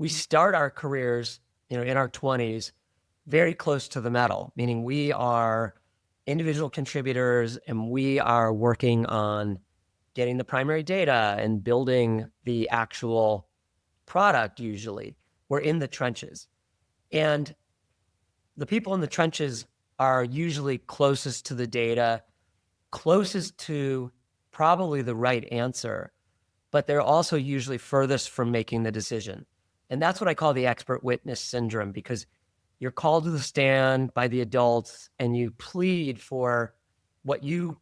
we start our careers, in our 20s, very close to the metal, meaning we are individual contributors and we are working on getting the primary data and building the actual product usually. We're in the trenches. And the people in the trenches are usually closest to the data, closest to probably the right answer, but they're also usually furthest from making the decision. And that's what I call the expert witness syndrome, because you're called to the stand by the adults and you plead for what you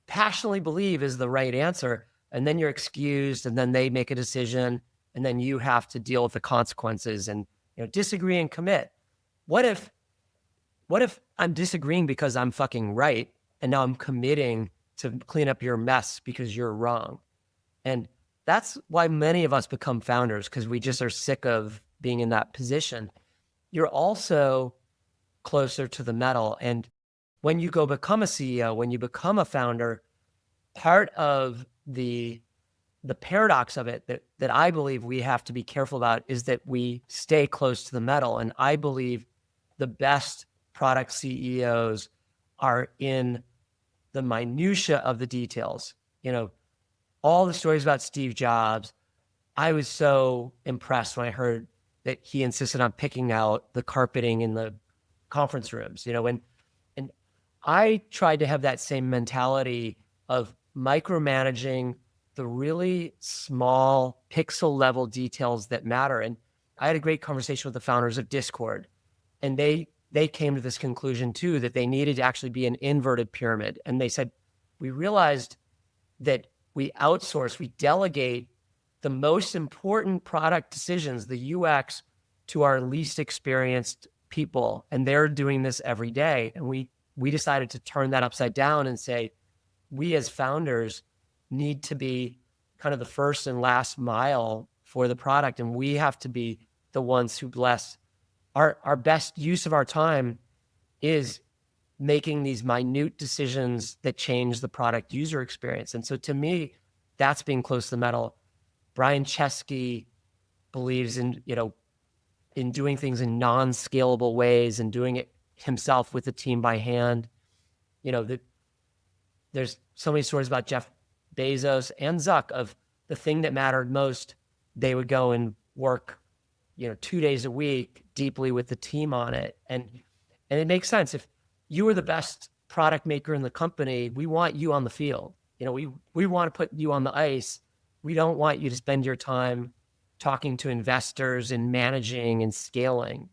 passionately believe is the right answer. And then you're excused and then they make a decision and then you have to deal with the consequences and, disagree and commit. What if, what if I'm disagreeing because I'm fucking right and now I'm committing to clean up your mess because you're wrong? And that's why many of us become founders, because we just are sick of being in that position. You're also closer to the metal. And when you go become a CEO, when you become a founder, part of the paradox of it that I believe we have to be careful about is that we stay close to the metal. And I believe the best product CEOs are in the minutia of the details. All the stories about Steve Jobs, I was so impressed when I heard that he insisted on picking out the carpeting in the conference rooms, and I tried to have that same mentality of micromanaging the really small pixel level details that matter. And I had a great conversation with the founders of Discord, and they came to this conclusion too, that they needed to actually be an inverted pyramid. And they said, we realized that we outsource, we delegate the most important product decisions, the UX, to our least experienced people. And they're doing this every day. And we decided to turn that upside down and say, we as founders need to be kind of the first and last mile for the product. And we have to be the ones who bless our best use of our time is making these minute decisions that change the product user experience. And so to me, that's being close to the metal. Brian Chesky believes in doing things in non-scalable ways and doing it himself with the team by hand. There's so many stories about Jeff Bezos and Zuck of the thing that mattered most. They would go and work, 2 days a week deeply with the team on it. And it makes sense. If you were the best product maker in the company, we want you on the field. We want to put you on the ice. We don't want you to spend your time talking to investors and managing and scaling.